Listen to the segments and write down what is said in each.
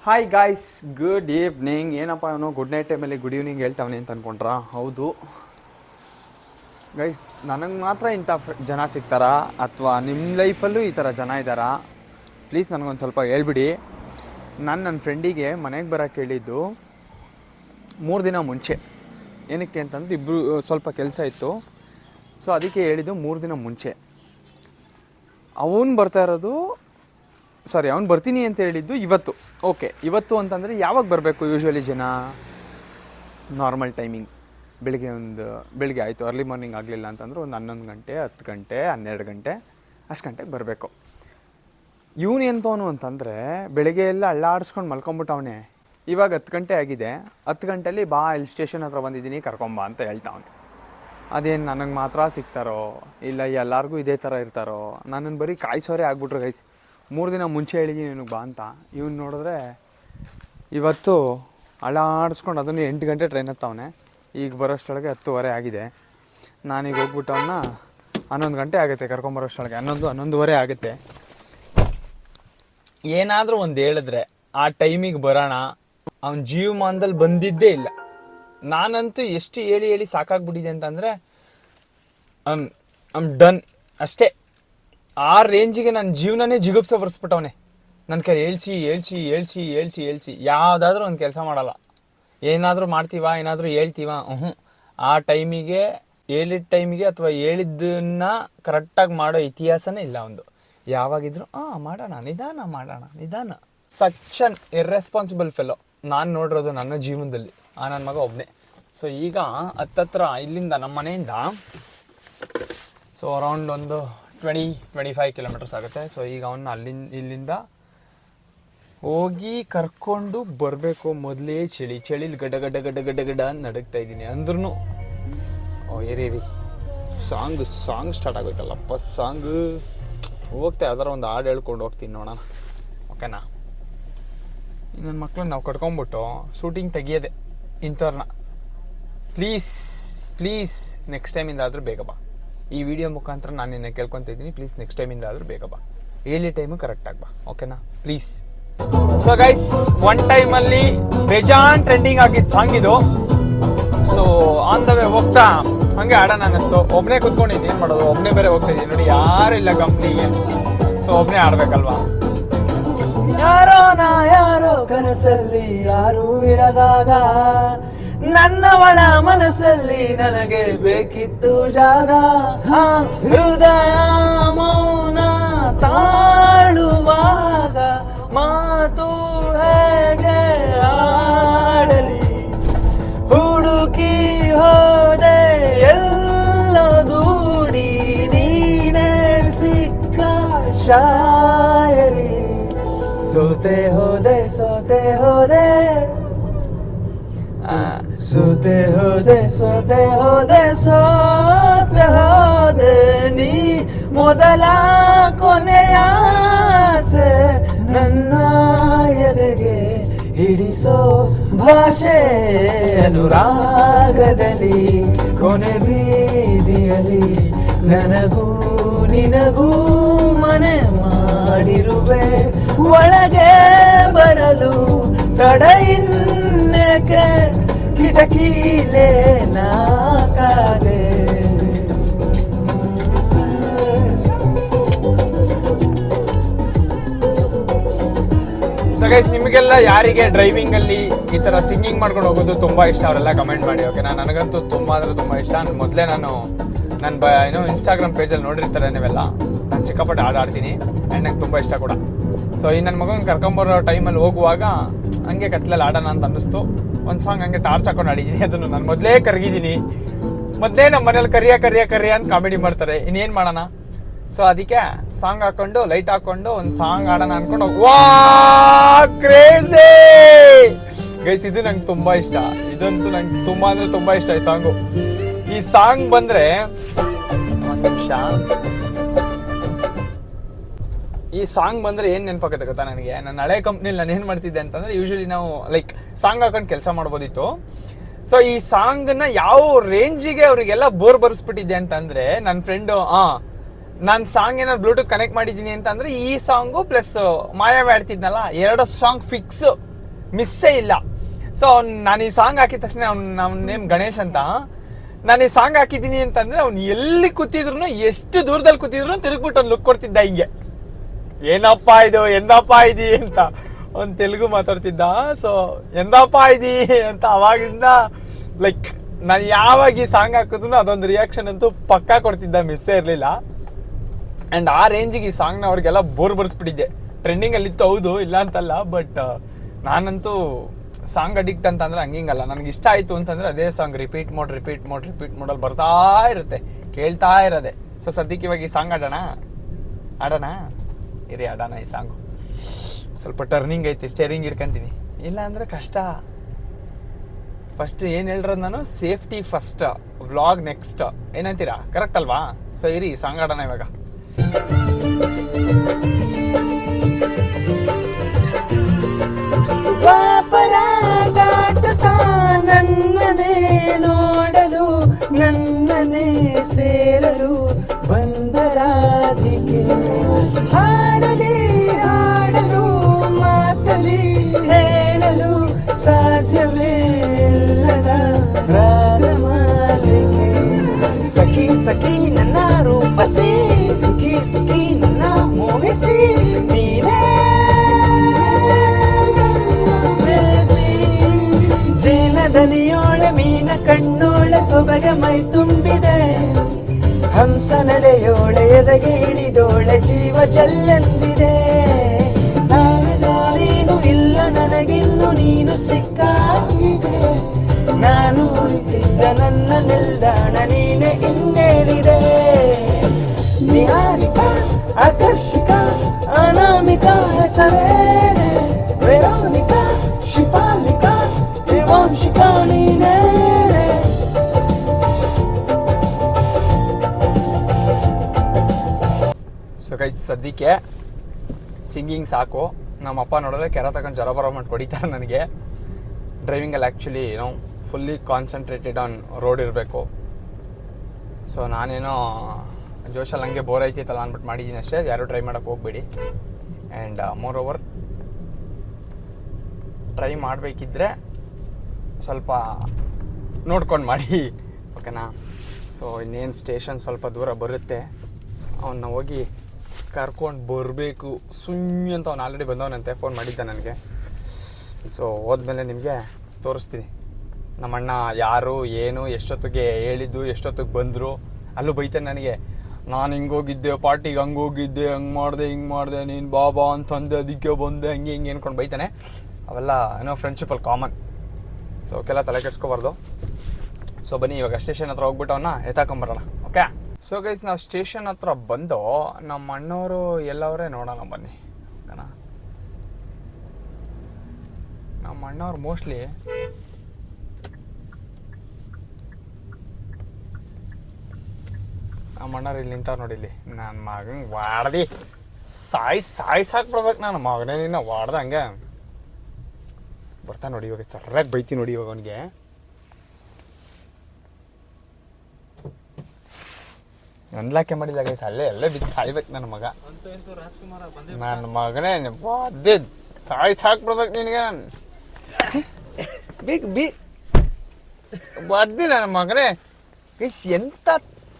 Hi guys, good evening. ಏನಪ್ಪ ಅವನು good night ಟೈಮಲ್ಲಿ ಗುಡ್ ಈವ್ನಿಂಗ್ ಹೇಳ್ತಾವನೆ ಅಂತ ಅಂದ್ಕೊಂಡ್ರಾ? ಹೌದು ಗೈಸ್, ನನಗೆ ಮಾತ್ರ ಇಂಥ ಜನ ಸಿಗ್ತಾರಾ ಅಥವಾ ನಿಮ್ಮ ಲೈಫಲ್ಲೂ ಈ ಥರ ಜನ ಇದ್ದಾರಾ? ಪ್ಲೀಸ್ ನನಗೊಂದು ಸ್ವಲ್ಪ ಹೇಳ್ಬಿಡಿ. ನಾನು ನನ್ನ ಫ್ರೆಂಡಿಗೆ ಮನೆಗೆ ಬರೋಕ್ಕೆ ಹೇಳಿದ್ದು 3 ದಿನ ಮುಂಚೆ. ಏನಕ್ಕೆ ಅಂತಂದ್ರೆ ಇಬ್ಬರು ಸ್ವಲ್ಪ ಕೆಲಸ ಇತ್ತು, ಸೊ ಅದಕ್ಕೆ ಹೇಳಿದ್ದು 3 ದಿನ ಮುಂಚೆ. ಅವನು ಬರ್ತೀನಿ ಅಂತ ಹೇಳಿದ್ದು ಇವತ್ತು. ಓಕೆ, ಇವತ್ತು ಅಂತಂದರೆ ಯಾವಾಗ ಬರಬೇಕು ಯೂಶ್ವಲಿ ಜನ? ನಾರ್ಮಲ್ ಟೈಮಿಂಗ್ ಬೆಳಿಗ್ಗೆ ಆಯಿತು, ಅರ್ಲಿ ಮಾರ್ನಿಂಗ್ ಆಗಲಿಲ್ಲ ಅಂತಂದ್ರೆ ಒಂದು 11 ಗಂಟೆ, 10 ಗಂಟೆ, 12 ಗಂಟೆ ಅಷ್ಟು ಗಂಟೆಗೆ ಬರಬೇಕು. ಇವನು ಎಂತವನು ಅಂತಂದರೆ ಬೆಳಗ್ಗೆ ಎಲ್ಲ ಅಳ್ಳಾಡಿಸ್ಕೊಂಡು ಮಲ್ಕೊಂಬಿಟ್ಟವನೇ. ಇವಾಗ 10 ಗಂಟೆ ಆಗಿದೆ, 10 ಗಂಟೆಯಲ್ಲಿ ಬಾ ಹಿಲ್ ಸ್ಟೇಷನ್ ಹತ್ರ ಬಂದಿದ್ದೀನಿ ಕರ್ಕೊಂಬ ಅಂತ ಹೇಳ್ತಾವನೆ. ಅದೇನು ನನಗೆ ಮಾತ್ರ ಸಿಗ್ತಾರೋ ಇಲ್ಲ ಎಲ್ಲರಿಗೂ ಇದೇ ಥರ ಇರ್ತಾರೋ? ನನ್ನನ್ನು ಬರೀ ಕಾಯಿಸೋರೇ ಆಗ್ಬಿಟ್ರು ಗೈಸ್. 3 ದಿನ ಮುಂಚೆ ಹೇಳಿದ್ದೀನಿ ನನಗೆ ಬಾ ಅಂತ. ಇವನು ನೋಡಿದ್ರೆ ಇವತ್ತು ಅಳ್ಳಾಡಿಸ್ಕೊಂಡು ಅದನ್ನು 8 ಗಂಟೆ ಟ್ರೈನ್ ಹತ್ತವನೆ. ಈಗ ಬರೋಷ್ಟೊಳಗೆ 10:15 ಆಗಿದೆ. ನಾನೀಗ ಹೋಗ್ಬಿಟ್ಟು ಅವನ್ನ 11 ಗಂಟೆ ಆಗುತ್ತೆ ಕರ್ಕೊಂಬರೋಷ್ಟೊಳಗೆ, 11:30 ಆಗುತ್ತೆ. ಏನಾದರೂ ಒಂದು ಹೇಳಿದ್ರೆ ಆ ಟೈಮಿಗೆ ಬರೋಣ, ಅವನ ಜೀವಮಾನದಲ್ಲಿ ಬಂದಿದ್ದೇ ಇಲ್ಲ. ನಾನಂತೂ ಎಷ್ಟು ಹೇಳಿ ಸಾಕಾಗ್ಬಿಟ್ಟಿದೆ ಅಂತಂದರೆ ಐಮ್ ಡನ್ ಅಷ್ಟೇ. ಆ ರೇಂಜಿಗೆ ನನ್ನ ಜೀವನನೇ ಜಿಗುಪ್ಸ ಬರ್ಸ್ಬಿಟ್ಟವನೆ. ನನ್ನ ಕೈ ಹೇಳ್ಸಿ ಯಾವುದಾದ್ರೂ ಒಂದು ಕೆಲಸ ಮಾಡಲ್ಲ. ಏನಾದರೂ ಮಾಡ್ತೀವ, ಏನಾದರೂ ಹೇಳ್ತೀವ, ಆ ಟೈಮಿಗೆ ಹೇಳಿದ ಟೈಮಿಗೆ ಅಥವಾ ಹೇಳಿದ್ದನ್ನ ಕರೆಕ್ಟಾಗಿ ಮಾಡೋ ಇತಿಹಾಸನೇ ಇಲ್ಲ ಒಂದು. ಯಾವಾಗಿದ್ರು ಮಾಡೋಣ ನಿಧಾನ. ಸಚ್ ಅನ್ ಇರ್ರೆಸ್ಪಾನ್ಸಿಬಲ್ ಫೆಲೋ ನಾನು ನೋಡಿರೋದು ನನ್ನ ಜೀವನದಲ್ಲಿ. ನನ್ನ ಮಗ ಒಬ್ಬನೇ. ಸೊ ಈಗ ಹತ್ತತ್ರ ಇಲ್ಲಿಂದ ನಮ್ಮ ಮನೆಯಿಂದ ಸೊ ಅರೌಂಡ್ ಒಂದು 20-25 ಕಿಲೋಮೀಟರ್ಸ್ ಆಗುತ್ತೆ. ಸೊ ಈಗ ಅವನ್ನ ಇಲ್ಲಿಂದ ಹೋಗಿ ಕರ್ಕೊಂಡು ಬರಬೇಕು. ಮೊದಲೇ ಚಳಿಲಿ ಗಡ್ಡ ನಡಗ್ತಾ ಇದ್ದೀನಿ. ಅಂದ್ರೂ ಏರಿ ಸಾಂಗ್ ಸ್ಟಾರ್ಟ್ ಆಗೋಯ್ತಲ್ಲಪ್ಪ. ಸಾಂಗ್ ಹೋಗ್ತಾ ಯಾವ್ದಾರ ಒಂದು ಹಾಡು ಹೇಳ್ಕೊಂಡು ಹೋಗ್ತೀನಿ ನೋಡೋಣ, ಓಕೆನಾ? ನನ್ನ ಮಕ್ಳನ್ನ ನಾವು ಕಟ್ಕೊಂಡ್ಬಿಟ್ಟು ಶೂಟಿಂಗ್ ತೆಗಿಯೋದೆ ಇಂಥವ್ರನ್ನ. ಪ್ಲೀಸ್ ನೆಕ್ಸ್ಟ್ ಟೈಮಿಂದ ಆದರೂ ಬೇಗ ಬಾ. ಈ ವಿಡಿಯೋ ಮುಖಾಂತರ ನಾನು ನಿನ್ನೆ ಕೇಳ್ಕೊತಾ ಇದ್ದೀನಿ, ಪ್ಲೀಸ್ ನೆಕ್ಸ್ಟ್ ಟೈಮಿಂದ ಆದರೂ ಬೇಗ ಬಾ. ಹೇಳಿ ಟೈಮು ಕರೆಕ್ಟಾಗಿ ಬಾ, ಓಕೆನಾ? ಪ್ಲೀಸ್. ಸೊ ಗೈಸ್, ಒನ್ ಟೈಮಲ್ಲಿ ಬೇಜಾನ್ ಟ್ರೆಂಡಿಂಗ್ ಆಗಿದ್ದು ಸಾಂಗ್ ಇದು. ಸೊ ಆನ್ ದ ವೇ ಹೋಗ್ತಾ ಹಂಗೆ ಆಡೋಣ ಅನ್ನಿಸ್ತು. ಒಬ್ಬನೇ ಕುತ್ಕೊಂಡಿದ್ದೀನಿ, ಏನು ಮಾಡೋದು, ಒಬ್ಬನೇ ಬೇರೆ ಹೋಗ್ತಾ ಇದ್ದೀನಿ ನೋಡಿ, ಯಾರು ಇಲ್ಲ ಕಂಪ್ನಿಗೆ. ಸೊ ಒಬ್ಬನೇ ಆಡ್ಬೇಕಲ್ವಾ? ಯಾರೋ ಕನಸಲ್ಲಿ ಯಾರೂ ಇರದಾಗ ನನ್ನವಳ ಮನಸ್ಸಲ್ಲಿ ನನಗೆ ಬೇಕಿತ್ತು ಜಾಗ. ಹೃದಯ ಮೌನ ತಾಳುವಾಗ ಮಾತು ಹೇಗೆ ಆಡಲಿ? ಹುಡುಕಿ ಹೋದೆ ಎಲ್ಲೋ ದೂಡಿ, ನೀನೇ ಸಿಕ್ಕ ಶಾಯರಿ. ಸೋತೆ ಹೋದೆ ನೀ ಮೊದಲ ಕೊನೆಯಾಸೆ ನನ್ನ ಎದೆಗೆ ಹಿಡಿಸೋ ಭಾಷೆ ಅನುರಾಗದಲ್ಲಿ ಕೊನೆ ಬೀದಿಯಲ್ಲಿ ನನಗೂ ನಿನಗೂ ಮನೆ ಮಾಡಿರುವೆ. ಒಳಗೆ ಬರಲು ತಡ ಇನ್ನೇಕೆ, ಕಿಟಕಿಲೇ ನಾಕಾದೆ. ಸೊ ಗೈಸ್, ನಿಮಗೆಲ್ಲ ಯಾರಿಗೆ ಡ್ರೈವಿಂಗ್ ಅಲ್ಲಿ ಈ ತರ ಸಿಂಗಿಂಗ್ ಮಾಡ್ಕೊಂಡು ಹೋಗೋದು ತುಂಬಾ ಇಷ್ಟ ಅವರೆಲ್ಲ ಕಮೆಂಟ್ ಮಾಡಿ, ಓಕೆನಾ? ನನಗಂತೂ ತುಂಬಾ ಅಂದ್ರೆ ತುಂಬಾ ಇಷ್ಟ. ಮೊದಲೇ ನಾನು ನನ್ನ ಇನ್ಸ್ಟಾಗ್ರಾಮ್ ಪೇಜಲ್ಲಿ ನೋಡಿರ್ತಾರೆ ನೀವೆಲ್ಲ, ನಾನು ಸಿಕ್ಕಾಪಟ್ಟೆ ಆಡ್ತೀನಿ ಆ್ಯಂಡ್ ನಂಗೆ ತುಂಬ ಇಷ್ಟ ಕೂಡ. ಸೊ ಈ ನನ್ನ ಮಗನ ಕರ್ಕೊಂಬರೋ ಟೈಮಲ್ಲಿ ಹೋಗುವಾಗ ಹಂಗೆ ಕತ್ಲಲ್ಲಿ ಆಡೋಣ ಅಂತ ಅನ್ನಿಸ್ತು. ಒಂದು ಸಾಂಗ್ ಹಂಗೆ ಟಾರ್ಚ್ ಹಾಕೊಂಡು ಆಡಿದ್ದೀನಿ. ಅದನ್ನು ನಾನು ಮೊದಲೇ ಕರಗಿದ್ದೀನಿ. ಮೊದಲೇ ನಮ್ಮ ಮನೇಲಿ ಕರಿಯ ಅಂತ ಕಾಮಿಡಿ ಮಾಡ್ತಾರೆ, ಇನ್ನೇನು ಮಾಡೋಣ? ಸೊ ಅದಕ್ಕೆ ಸಾಂಗ್ ಹಾಕೊಂಡು ಲೈಟ್ ಹಾಕೊಂಡು ಒಂದು ಸಾಂಗ್ ಆಡೋಣ ಅನ್ಕೊಂಡು ವಾ ಕ್ರೇಜಿ ಗೈಸ್. ಇದು ನಂಗೆ ತುಂಬ ಇಷ್ಟ. ಇದಂತೂ ನಂಗೆ ತುಂಬ ಅಂದರೆ ತುಂಬ ಇಷ್ಟ ಈ ಸಾಂಗು. ಈ ಸಾಂಗ್ ಬಂದ್ರೆ ಒಂದು ನಿಮಿಷ, ಈ ಸಾಂಗ್ ಬಂದ್ರೆ ಏನ್ ನೆನಪಾಗುತ್ತೆ ಗೊತ್ತಾ ನನಗೆ? ನನ್ನ ಹಳೆ ಕಂಪ್ನಿಲಿ ನಾನು ಏನ್ ಮಾಡ್ತಿದ್ದೆ ಅಂತಂದ್ರೆ, ಯೂಶಲಿ ನಾವು ಲೈಕ್ ಸಾಂಗ್ ಹಾಕೊಂಡು ಕೆಲಸ ಮಾಡ್ಬೋದಿತ್ತು. ಸೊ ಈ ಸಾಂಗ್ ನ ಯಾವ ರೇಂಜಿಗೆ ಅವ್ರಿಗೆಲ್ಲ ಬೋರ್ ಬರ್ಸ್ಬಿಟ್ಟಿದ್ದೆ ಅಂತಂದ್ರೆ, ನನ್ನ ಫ್ರೆಂಡು ನಾನು ಸಾಂಗ್ ಏನಾದ್ರು ಬ್ಲೂಟೂತ್ ಕನೆಕ್ಟ್ ಮಾಡಿದ್ದೀನಿ ಅಂತ ಅಂದ್ರೆ ಈ ಸಾಂಗು ಪ್ಲಸ್ ಮಾಯಾವಿ ಆಡ್ತಿದ್ನಲ್ಲ, ಎರಡು ಸಾಂಗ್ ಫಿಕ್ಸ್ ಮಿಸ್ಸೇ ಇಲ್ಲ. ಸೊ ನಾನು ಈ ಸಾಂಗ್ ಹಾಕಿದ ತಕ್ಷಣ ಅವ್ನ ನೇಮ್ ಗಣೇಶ್ ಅಂತ, ನಾನು ಈ ಸಾಂಗ್ ಹಾಕಿದ್ದೀನಿ ಅಂತಂದ್ರೆ ಅವ್ನು ಎಲ್ಲಿ ಕೂತಿದ್ರು, ಎಷ್ಟು ದೂರದಲ್ಲಿ ಕೂತಿದ್ರು ತಿರುಗ್ಬಿಟ್ಟು ಅವ್ನು ಲುಕ್ ಕೊಡ್ತಿದ್ದ ಹಿಂಗೆ, ಏನಪ್ಪ ಇದು ಎಂದಪ್ಪ ಇದಿ ಅಂತ. ಅವ್ನು ತೆಲುಗು ಮಾತಾಡ್ತಿದ್ದ. ಸೊ ಎಂದಪ್ಪ ಇದಿ ಅಂತ ಅವಾಗಿಂದ ಲೈಕ್ ನಾನು ಯಾವಾಗ ಈ ಸಾಂಗ್ ಹಾಕಿದ್ರು ಅದೊಂದು ರಿಯಾಕ್ಷನ್ ಅಂತೂ ಪಕ್ಕಾ ಕೊಡ್ತಿದ್ದ, ಮಿಸ್ಸೇ ಇರಲಿಲ್ಲ. ಅಂಡ್ ಆ ರೇಂಜಿಗೆ ಈ ಸಾಂಗ್ನ ಅವ್ರಿಗೆಲ್ಲ ಬೋರ್ ಬರ್ಸ್ಬಿಟ್ಟಿದ್ದೆ. ಟ್ರೆಂಡಿಂಗ್ ಅಲ್ಲಿ ಇತ್ತು ಹೌದು, ಇಲ್ಲ ಅಂತಲ್ಲ, ಬಟ್ ನಾನಂತೂ ಸಾಂಗ್ ಅಡಿಕ್ಟ್ ಅಂತ ಅಂದ್ರೆ ಹಂಗಿಂಗಲ್ಲ. ನನಗೆ ಇಷ್ಟ ಆಯ್ತು ಅಂತಂದ್ರೆ ಅದೇ ಸಾಂಗ್ ರಿಪೀಟ್ ಮಾಡಲ್ ಬರ್ತಾ ಇರುತ್ತೆ, ಕೇಳ್ತಾ ಇರೋದೆ. ಸೊ ಸದ್ಯಕ್ಕೆ ಇವಾಗ ಈ ಸಾಂಗ್ ಆಡೋಣ ಇರಿ ಆಡೋಣ. ಈ ಸಾಂಗು ಸ್ವಲ್ಪ ಟರ್ನಿಂಗ್ ಐತಿ, ಸ್ಟೇರಿಂಗ್ ಹಿಡ್ಕೊಂತೀನಿ, ಇಲ್ಲ ಅಂದ್ರೆ ಕಷ್ಟ. ಫಸ್ಟ್ ಏನ್ ಹೇಳಿರೋದು ನಾನು, ಸೇಫ್ಟಿ ಫಸ್ಟ್, ವ್ಲಾಗ್ ನೆಕ್ಸ್ಟ್, ಏನಂತೀರಾ? ಕರೆಕ್ಟ್ ಅಲ್ವಾ? ಸೊ ಇರಿ ಸಾಂಗ್ ಆಡೋಣ ಇವಾಗ. ನನ್ನನೇ ನೋಡಲು ನನ್ನನೇ ಸೇರಲು ಬಂದರಾಧಿಕೆ, ಹಾಡಲು ಮಾತಲಿ ಹೇಳಲು ಸಾಧ್ಯವೇ ಇಲ್ಲದ ರಾಗಮಾಲಿಕೆ. ಸಖಿ ಸಖಿ ನನ್ನ ರೂಪಸಿ, ಸುಖಿ ನನ್ನ ಮೋಹಿಸಿ, ನೀನೇ ಜೇನದನಿಯೋಳೆ ಮೀನ ಕಣ್ಣೋಳೆ ಸೊಬಗ ಮೈ ತುಂಬಿದೆ, ಹಂಸ ನಡೆಯೋಳೆ ಎದಗೆ ಹಿಡಿದೋಳೆ ಜೀವ ಚೆಲ್ಲೆಂದಿದೆ. ನೀನು ಇಲ್ಲ ನನಗಿನ್ನು ನೀನು ಸಿಕ್ಕಾಗಿದೆ, ನಾನು ಉಳಿತಿದ್ದ ನನ್ನ ನಿಲ್ದಾಣ ನೀನೆ ಇನ್ನೇನಿದೆ. ನಿಹಾರಿಕ ಆಕರ್ಷಿಕ ಅನಾಮಿಕ ಹೆಸರೇನೆ, ವೆರೋನಿಕಾ ಶಿಫಾಲಿಕಾ ವಂಶಿಕಾ ನೀನೇ. ಸೊ ಗೈಸ್ ಸದ್ಯಕ್ಕೆ ಸಿಂಗಿಂಗ್ ಸಾಕು. ನಮ್ಮಪ್ಪ ನೋಡಿದ್ರೆ ಕೆರ ತಗೊಂಡು ಜ್ವರ ಬರೋ ಮಾಡಿ ಹೊಡಿತಾರೆ ನನಗೆ. ಡ್ರೈವಿಂಗಲ್ಲಿ actually fully concentrated on road ಇರಬೇಕು. ಸೊ ನಾನೇನೋ ಜೋಶಲ್ಲಿ ಹಂಗೆ ಬೋರ್ ಐತಿತ್ತಲ್ಲ ಅಂದ್ಬಿಟ್ಟು ಮಾಡಿದ್ದೀನಿ ಅಷ್ಟೇ. ಯಾರು ಟ್ರೈ ಮಾಡೋಕ್ಕೆ ಹೋಗ್ಬೇಡಿ. ಆ್ಯಂಡ್ ಮೋರ್ ಓವರ್ ಟ್ರೈ ಮಾಡಬೇಕಿದ್ರೆ ಸ್ವಲ್ಪ ನೋಡ್ಕೊಂಡು ಮಾಡಿ, ಓಕೆನಾ? ಸೊ ಇನ್ನೇನು ಸ್ಟೇಷನ್ ಸ್ವಲ್ಪ ದೂರ ಬರುತ್ತೆ, ಅವನ್ನ ಹೋಗಿ ಕರ್ಕೊಂಡು ಬರಬೇಕು ಅಂತ. ಅವ್ನು ಆಲ್ರೆಡಿ ಬಂದವನಂತೆ, ಫೋನ್ ಮಾಡಿದ್ದ ನನಗೆ. ಸೊ ಹೋದ್ಮೇಲೆ ನಿಮಗೆ ತೋರಿಸ್ತೀನಿ ನಮ್ಮಣ್ಣ ಯಾರು ಏನು, ಎಷ್ಟೊತ್ತಿಗೆ ಹೇಳಿದ್ದು, ಎಷ್ಟೊತ್ತಿಗೆ ಬಂದರು. ಅಲ್ಲೂ ಬೈತಾನೆ ನನಗೆ, ನಾನು ಹಿಂಗೋಗಿದ್ದೆ ಪಾರ್ಟಿಗೆ, ಹಂಗೋಗಿದ್ದೆ, ಹಂಗೆ ಮಾಡಿದೆ, ನೀನು ಬಾಬಾ ಅಂತಂದೆ, ಅದಕ್ಕೆ ಬಂದೆ, ಹಂಗೆ ಅನ್ಕೊಂಡು ಬೈತಾನೆ. ಅವೆಲ್ಲ ಏನೋ ಫ್ರೆಂಡ್ಶಿಪ್ಪಲ್ಲಿ ಕಾಮನ್. ಸೊ ಅವಕ್ಕೆಲ್ಲ ತಲೆ ಕೆಡ್ಸ್ಕೊಬಾರ್ದು. ಸೊ ಬನ್ನಿ ಇವಾಗ ಸ್ಟೇಷನ್ ಹತ್ರ ಹೋಗ್ಬಿಟ್ಟು ಅವನ್ನ ಎತ್ತಾಕೊಂಬರೋಣ, ಓಕೆ? ಸೊ ಗೈಸ್ ನಾವು ಸ್ಟೇಷನ್ ಹತ್ರ ಬಂದು ನಮ್ಮ ಅಣ್ಣವರು ಎಲ್ಲವರೇ ನೋಡೋಣ ಬನ್ನಿ, ಓಕೆನಾ? ನಮ್ಮ ಅಣ್ಣವ್ರು ಮೋಸ್ಟ್ಲಿ ನಮ್ಮ ಅಣ್ಣವ್ರು ಇಲ್ಲಿ ನಿಂತವ್ರು ನೋಡಿ. ಇಲ್ಲಿ ನನ್ನ ಮಗನ ವಾಡ್ದಿ ಸಾಕ್ಬಿಡ್ಬೇಕು ನಾನು ಮಗನೇ, ನಿನ್ನ ವಾಡ್ದ ಹಂಗೆ ಬರ್ತಾ ನೋಡಿ. ಇವಾಗ ಸರ್ರಾಗಿ ಬೈತಿ ನೋಡಿ ಇವಾಗ ಅವನಿಗೆ. ಅನ್ಲಾಕೆ ಮಾಡಿಲ್ಲ ಗೈಸ್, ಅಲ್ಲೇ ಬಿದ್ದು ಸಾಯ್ಬೇಕು ನನ್ನ ಮಗ. ನನ್ನ ಮಗನೇ ಒದ್ದೆ ಸಾಕ್ಬಿಡ್ಬೇಕು ನಿನಗೆ. ಒದ್ದಿ ನನ್ನ ಮಗನೇ ಗೈಸ್. ಎಂತ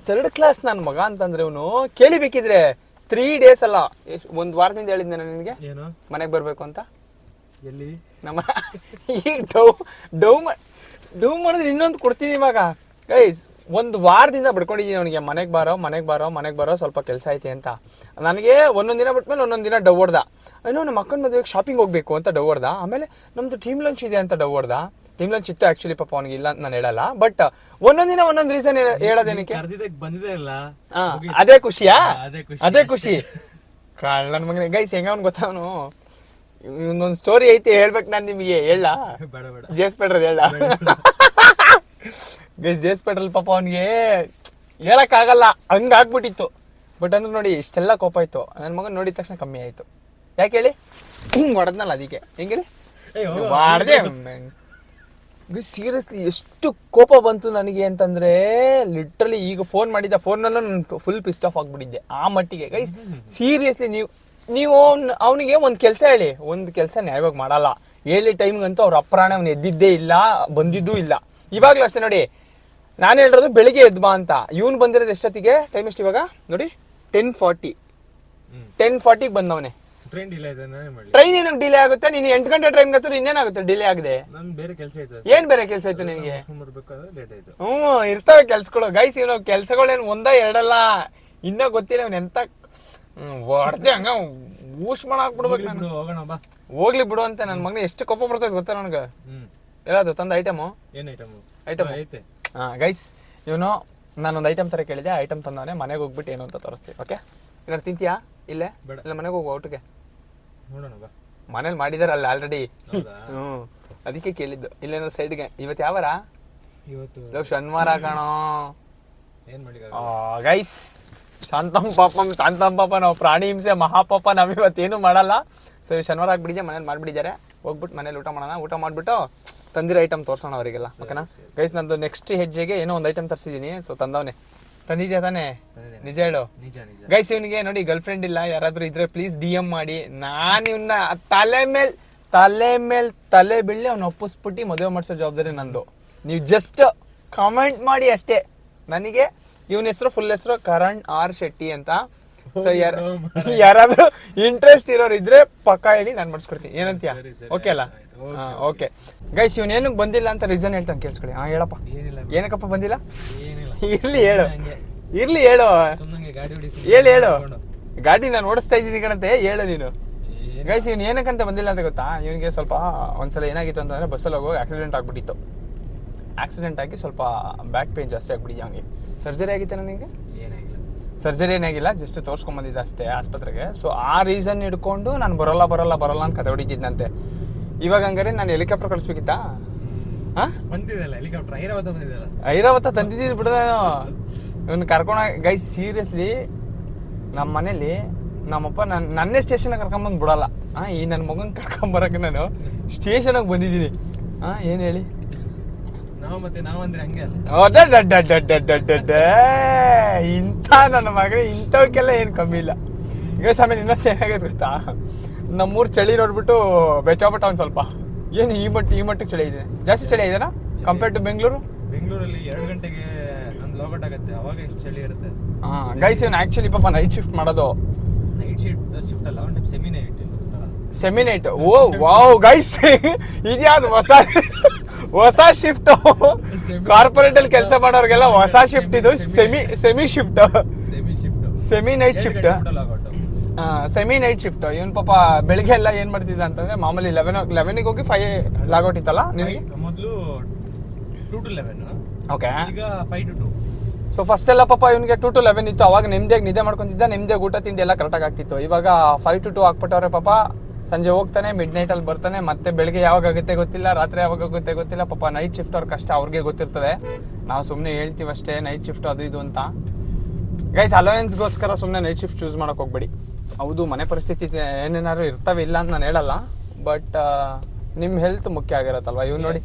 ಥರ್ಡ್ ಕ್ಲಾಸ್ ನನ್ನ ಮಗ ಅಂತಂದ್ರೆ ಇವನು. ಕೇಳಿಬೇಕಿದ್ರೆ 3 days ಅಲ್ಲ, ಒಂದು ವಾರದಿಂದ ಹೇಳಿದ್ದೆ ನಾನು ನಿನಗೆ ಮನೆಗೆ ಬರ್ಬೇಕು ಅಂತ. ಎಲ್ಲಿ ನಮ್ಮ ಈಗ ಡೌ ಮಾಡಿದ್ರೆ ಇನ್ನೊಂದು ಕೊಡ್ತೀನಿ ಇವಾಗ ಗೈಸ್. ಒಂದು ವಾರದಿಂದ ಬಿಡ್ಕೊಂಡಿದ್ದೀನಿ ಅವನಿಗೆ, ಮನೆಗೆ ಬರೋ ಸ್ವಲ್ಪ ಕೆಲಸ ಐತೆ ಅಂತ. ನನಗೆ ಒಂದೊಂದು ದಿನ ಬಿಟ್ಮೇಲೆ ಒಂದೊಂದು ದಿನ ಡವ್ ಹೊಡ್ದ. ಏನೋ ನಮ್ಮ ಅಕ್ಕನ ಮದುವೆಗೆ ಶಾಪಿಂಗ್ ಹೋಗ್ಬೇಕು ಅಂತ ಡವ್ ಹೊಡ್ದ. ಆಮೇಲೆ ನಮ್ದು ಟೀಮ್ ಲಂಚ್ ಇದೆ ಅಂತ ಡವ್ ಹೊಡ್ದ. ಟೀಮ್ ಲಂಚ್ ಇತ್ತು ಆಕ್ಚುಲಿ, ಪಾಪ ಅವನಿಗೆ ಇಲ್ಲ ಅಂತ ನಾನು ಹೇಳಲ್ಲ, ಬಟ್ ಒಂದೊಂದ್ ದಿನ ಒಂದೊಂದು ರೀಸನ್ ಹೇಳೋದೇನಕ್ಕೆ ಬಂದಿದೆ ಇಲ್ಲ. ಅದೇ ಖುಷಿಯಾ? ಅದೇ ಖುಷಿ. ನನ್ನ ಮಗನೇ ಗೈಸ್, ಹೆಂಗ ಅವ್ನು ಗೊತ್ತವನು. ಇನ್ನೊಂದು ಸ್ಟೋರಿ ಐತಿ ಹೇಳ್ಬೇಕು ನಾನು ನಿಮಗೆ, ಹೇಳ ಜೇಸ್ ಪೆಟ್ರೋಲ್ ಹೇಳ ಗೈಸ್. ಜೇಸ್ ಪೆಟ್ರೋಲ್ ಪಾಪ ಅವನಿಗೆ ಹೇಳಕ್ ಆಗಲ್ಲ, ಹಂಗ ಆಗ್ಬಿಟ್ಟಿತ್ತು. ಬಟ್ ಅಂದ್ರೆ ನೋಡಿ ಇಷ್ಟೆಲ್ಲ ಕೋಪ ಆಯ್ತು. ನನ್ನ ಮಗನ್ ನೋಡಿದ ತಕ್ಷಣ ಕಮ್ಮಿ ಆಯ್ತು. ಯಾಕೆ ಹೇಳಿ? ಹಿಂಗ್ ಹೊಡೆದ್ನಲ್ಲ ಅದಕ್ಕೆ. ಹೆಂಗೇಳಿ ಮಾಡ್ದೆ ಸೀರಿಯಸ್ಲಿ ಎಷ್ಟು ಕೋಪ ಬಂತು ನನಗೆ ಅಂತಂದ್ರೆ, ಲಿಟ್ರಲಿ ಈಗ ಫೋನ್ ಮಾಡಿದ್ದ ಫೋನ್ನಲ್ಲೂ ನಾನು ಫುಲ್ ಪಿಸ್ಟ್ ಆಫ್ ಆಗ್ಬಿಟ್ಟಿದ್ದೆ ಆ ಮಟ್ಟಿಗೆ ಗೈಸ್. ಸೀರಿಯಸ್ಲಿ ನೀವು ನೀವು ಅವನಿಗೆ ಒಂದು ಕೆಲಸ ಹೇಳಿ, ಒಂದು ಕೆಲಸ ನ್ಯಾಯವಾಗಿ ಮಾಡಲ್ಲ. ಹೇಳಿ ಟೈಮ್ಗಂತೂ ಅವ್ರ ಅಪ್ರಾಣ ಅವ್ನು ಎದ್ದಿದ್ದೇ ಇಲ್ಲ, ಬಂದಿದ್ದೂ ಇಲ್ಲ. ಇವಾಗ್ಲೂ ಅಷ್ಟೇ ನೋಡಿ, ನಾನು ಹೇಳಿರೋದು ಬೆಳಿಗ್ಗೆ ಎದ್ದು ಬಾ ಅಂತ. ಇವನು ಬಂದಿರೋದು ಎಷ್ಟೊತ್ತಿಗೆ? ಟೈಮ್ ಎಷ್ಟು ಇವಾಗ ನೋಡಿ, 10:40. 10:40ಗೆ ಬಂದವನೇ. ಟ್ರೈನ್ ಡಿಲೇ ಆಯ್ತು, ನಾನೇ ಮಾಡ್ಲಿ. ಟ್ರೈನ್ ಏನಕ್ಕೆ ಡಿಲೇ ಆಗುತ್ತೆ? ನೀನು 8 ಗಂಟೆ ಟ್ರೈನ್ ಗತ್ತೂ ಇನ್ನೇನಾಗುತ್ತೆ ಡಿಲೇ ಆಗದೆ? ನನ್ ಬೇರೆ ಕೆಲಸ ಆಯ್ತು. ಏನ್ ಬೇರೆ ಕೆಲಸ ಆಯ್ತು ನಿನಗೆ? ಬರ್ಬೇಕಾದ್ರೆ ಲೇಟ್ ಆಯ್ತು. ಇರ್ತವೆ ಕೆಲ್ಸಗಳು ಗೈಸ್. ಇವನು ಕೆಲ್ಸಗಳೇನು ಒಂದ ಎರಡಲ್ಲ, ಇನ್ನ ಗೊತ್ತಿಲ್ಲ ಅವ್ನ ಎಂತ ಹೊಡ್ದೆ ಹಂಗ ಊಸ್ ಮಾಡಾಕ್ಬಿಡ್ಬೇಕು. ನಾನು ಹೋಗೋಣ ಬಾ. ಹೋಗ್ಲಿ ಬಿಡು ಅಂತ ನನ್ನ ಮಗನ ಎಷ್ಟು ಕೋಪ ಬರ್ತೈತೆ ಗೊತ್ತಾ ನನಗೆ. ಎಲ್ಲದು ತಂದ ಐಟಮು ಏನ್ ಐಟಮ್ ಐತೆ. ಹಾ ಗೈಸ್, ಇವನು ನಾನೊಂದು ಐಟಮ್ ತರ ಕೇಳಿದೆ, ಐಟಮ್ ತಂದವನೆ. ಮನೆಗೆ ಹೋಗ್ಬಿಟ್ಟು ಏನು ಅಂತ ತೋರಿಸ್ತೀವಿ. ಓಕೆ, ಏನಾರು ತಿಂತೀಯಾ? ಇಲ್ಲೇ ಇಲ್ಲ ಮನೆಗೆ ಹೋಗುವ ಔಟಿಗೆ ನೋಡೋಣ ಬಾ. ಮನೇಲಿ ಮಾಡಿದಾರಲ್ಲ ಆಲ್ರೆಡಿ. ಅದಕ್ಕೆ ಕೇಳಿದ್ದು. ಇಲ್ಲೇನೋ ಸೈಡ್ಗೆ. ಇವತ್ತು ಯಾವಾರ? ಇವತ್ತು ಶನಿವಾರ ಕಣೋ. ಏನ್ ಮಾಡಿ ಗೈಸ್, ಶಾಂತಂ ಪಾಪ ನಾವು ಪ್ರಾಣಿ ಹಿಂಸೆ ಮಹಾಪಾಪ ನಾವ್ ಇವತ್ತೇನು ಮಾಡಲ್ಲ. ಸೊ ಶನಿವಾರ ಆಗ್ಬಿಟ್ಟಿದೆ, ಮನೇಲಿ ಮಾಡ್ಬಿಟ್ಟಿದ್ದಾರೆ. ಹೋಗ್ಬಿಟ್ಟು ಮನೇಲಿ ಊಟ ಮಾಡೋಣ. ಊಟ ಮಾಡ್ಬಿಟ್ಟು ತಂದಿರೋ ಐಟಮ್ ತೋರ್ಸೋಣ ಅವರಿಗೆಲ್ಲ. ಓಕೆನಾ ಗೈಸ್? ನಂದು ನೆಕ್ಸ್ಟ್ ಹೆಜ್ಜೆಗೆ ಏನೋ ಒಂದು ಐಟಮ್ ತರಿಸಿದೀನಿ. ಸೊ ತಂದವನೆ. ತಂದಿದ್ಯಾ ತಾನೇ? ನಿಜ ಹೇಳು ಗೈಸ್. ಇವನಿಗೆ ನೋಡಿ ಗರ್ಲ್ ಫ್ರೆಂಡ್ ಇಲ್ಲ. ಯಾರಾದ್ರೂ ಇದ್ರೆ ಪ್ಲೀಸ್ DM ಮಾಡಿ. ನಾನು ಇವನ್ನ ತಲೆ ಮೇಲ್ ತಲೆ ಬೀಳಿ ಅವ್ನ ಒಪ್ಪಿಸ್ಬಿಟ್ಟು ಮದುವೆ ಮಾಡಿಸೋ ಜವಾಬ್ದಾರಿ ನಂದು. ನೀವು ಜಸ್ಟ್ ಕಾಮೆಂಟ್ ಮಾಡಿ ಅಷ್ಟೇ. ನನಗೆ ಇವನ ಹೆಸರು ಫುಲ್ ಹೆಸರು ಕರಣ್ R. ಶೆಟ್ಟಿ ಅಂತ. ಸೊ ಯಾರಾದ್ರೂ ಇಂಟ್ರೆಸ್ಟ್ ಇರೋರು ಇದ್ರೆ ಪಕ್ಕ ಹೇಳಿ ನಾನು ಮಾಡಿಸ್ಕೊಡ್ತೀನಿ. ಏನಂತೀಯ? ಓಕೆ ಅಲ್ಲ? ಓಕೆ ಗೈಸ್, ಇವನ್ ಏನಕ್ಕೆ ಬಂದಿಲ್ಲ ಅಂತ ರೀಸನ್ ಹೇಳ್ತಾನೆ, ಕೇಳಿಸ್ಕೊಳ್ಳಿ. ಹೇಳಪ್ಪ, ಏನಕ್ಕಪ್ಪ ಬಂದಿಲ್ಲ? ಇರ್ಲಿ ಹೇಳು. ಹೇಳು. ಗಾಡಿ ನಾನು ಓಡಿಸ್ತಾ ಇದ್ದೀನಿ ಕಣಂತೆ, ಹೇಳು ನೀನು. ಗೈಸ್, ಇವ್ನು ಏನಕ್ಕಂತ ಬಂದಿಲ್ಲ ಅಂತ ಗೊತ್ತಾ? ಇವನಿಗೆ ಸ್ವಲ್ಪ ಒಂದ್ಸಲ ಏನಾಗಿತ್ತು ಅಂತಂದ್ರೆ, ಬಸ್ಸಲ್ಲಿ ಹೋಗೋ ಆಕ್ಸಿಡೆಂಟ್ ಆಗ್ಬಿಟ್ಟಿತ್ತು. ಆಕ್ಸಿಡೆಂಟ್ ಆಗಿ ಸ್ವಲ್ಪ ಬ್ಯಾಕ್ ಪೇನ್ ಜಾಸ್ತಿ ಆಗ್ಬಿಟ್ಟಿದೆ. ಹಂಗೆ ಸರ್ಜರಿ ಆಗಿತ್ತು ನನಗೆ. ಸರ್ಜರಿ ಏನಾಗಿಲ್ಲ, ಜಸ್ಟ್ ತೋರ್ಸ್ಕೊಂಡ್ ಬಂದಿದ್ದೆ ಅಷ್ಟೇ ಆಸ್ಪತ್ರೆಗೆ. ಸೊ ಆ ರೀಸನ್ ಹಿಡ್ಕೊಂಡು ನಾನು ಬರಲ್ಲ ಅಂತ ಕತೆ ಹೊಡಿತಿದ್ದಂತೆ. ಇವಾಗ ಹಂಗಾರೆ ನಾನು ಹೆಲಿಕಾಪ್ಟರ್ ಕಳಿಸ್ಬೇಕಿತ್ತಾ? ಐರಾವತ ತಂದಿದ್ದು ಬಿಡ. ಇವನು ಕರ್ಕೊಂಡ ಗೈಸ್, ಸೀರಿಯಸ್ಲಿ ನಮ್ಮ ಮನೇಲಿ ನಮ್ಮಪ್ಪ ನನ್ನೇ ಸ್ಟೇಷನ್ ಕರ್ಕೊಂಬಂದು ಬಿಡಲ್ಲ. ಈ ನನ್ನ ಮಗನ್ ಕರ್ಕೊಂಬರಕ್ಕೆ ನಾನು ಸ್ಟೇಷನ್ಗೆ ಬಂದಿದ್ದೀನಿ. ಏನ್ ಹೇಳಿ? ಇಂಥ ನನ್ನ ಮಗನೇ ಇಂಥವಕ್ಕೆಲ್ಲ ಏನ್ ಕಮ್ಮಿ ಇಲ್ಲ. ಈಗ ಸಮಯ ಇನ್ನೊಂದು ಏನಾಗೈತೆ ಗೊತ್ತಾ? ನಮ್ಮೂರ್ ಚಳಿ ನೋಡ್ಬಿಟ್ಟು ಬೆಚ್ಚಾಬಿಟ್ಟ ಒಂದ್ ಸ್ವಲ್ಪ. ಏನು ಈ ಮಟ್ಟಿಗೆ ಚಳಿ ಇದೆ? ಜಾಸ್ತಿ ಚಳಿ ಇದೆನಾ ಕಂಪೇರ್ ಟು ಬೆಂಗಳೂರಲ್ಲಿ 2 ಗಂಟೆಗೆ ನಂದು ಲಾಗೌಟ್ ಆಗುತ್ತೆ, ಅವಾಗ ಎಷ್ಟು ಚಳಿ ಇರುತ್ತೆ. ಗೈಸ್, ಇವನು ಆಕ್ಚುಲಿ ಪಾಪ ನೈಟ್ ಶಿಫ್ಟ್ ಮಾಡೋದು. ನೈಟ್ ಶಿಫ್ಟ್ ಅಲ್ಲ, ಒಂದು semi night. Oh wow guys, ಇದ್ಯಾವ್ದು ಹೊಸ ಶಿಫ್ಟ್. ಕಾರ್ಪೊರೇಟ್ ಅಲ್ಲಿ ಕೆಲಸ ಮಾಡೋರ್ಗೆಲ್ಲ ಹೊಸ ಶಿಫ್ಟ್ ಇದು. Semi shift, semi night shift. Semi night shift. ಇವನ್ ಪಾಪ ಬೆಳಿಗ್ಗೆ ಎಲ್ಲ ಏನ್ ಮಾಡ್ತಿದ್ದ ಅಂತಂದ್ರೆ, ಮಾಮೂಲಿ 11ಗೆ ಹೋಗಿ 5 ಲಾಗೌಟ್ ಇತ್ತಲ್ಲ ನಿನಗೆ ಮೊದಲು 2 to 11. ಓಕೆ, ಈಗ 5 to 2. ಸೊ ಫಸ್ಟ್ ಎಲ್ಲ ಪಾಪ ಇವನಿಗೆ 2 to 11 ಇತ್ತು. ಅವಾಗ ನೆಮ್ಮದಿಯಾಗಿ ನಿದ್ದೆ ಮಾಡ್ಕೊಂತಿದ್ದ, ನೆಮ್ಮದಿಯಾಗಿ ಊಟ ತಿಂಡಿ ಎಲ್ಲ ಕರೆಕ್ಟಾಗಿ ಆಗ್ತಿತ್ತು. ಇವಾಗ 5 to 2 ಹಾಕ್ಬಿಟ್ಟವ್ರೆ ಪಾಪ. ಸಂಜೆ ಹೋಗ್ತಾನೆ, ಮಿಡ್ ನೈಟ್ ಅಲ್ಲಿ ಬರ್ತಾನೆ, ಮತ್ತೆ ಬೆಳಿಗ್ಗೆ ಯಾವಾಗ ಆಗುತ್ತೆ ಗೊತ್ತಿಲ್ಲ, ರಾತ್ರಿ ಯಾವಾಗ ಆಗುತ್ತೆ ಗೊತ್ತಿಲ್ಲ. ಪಾಪ ನೈಟ್ ಶಿಫ್ಟ್ ಅವ್ರ ಕಷ್ಟ ಅವ್ರಿಗೆ ಗೊತ್ತಿರ್ತದೆ. ನಾವು ಸುಮ್ಮನೆ ಹೇಳ್ತೀವಿ ಅಷ್ಟೇ ನೈಟ್ ಶಿಫ್ಟ್ ಅದು ಇದು ಅಂತ. ಗೈಸ್, ಅಲೋಯನ್ಸ್ಗೋಸ್ಕರ ಸುಮ್ಮನೆ ನೈಟ್ ಶಿಫ್ಟ್ ಚೂಸ್ ಮಾಡಕ್ ಹೋಗ್ಬೇಡಿ. ಹೌದು, ಮನೆ ಪರಿಸ್ಥಿತಿ ಏನೇನಾದ್ರು ಇರ್ತವೆ, ಇಲ್ಲ ಅಂತ ನಾನು ಹೇಳಲ್ಲ. ಬಟ್ ನಿಮ್ ಹೆಲ್ತ್ ಮುಖ್ಯ ಆಗಿರತ್ತಲ್ವಾ. ಇವ್ ನೋಡಿ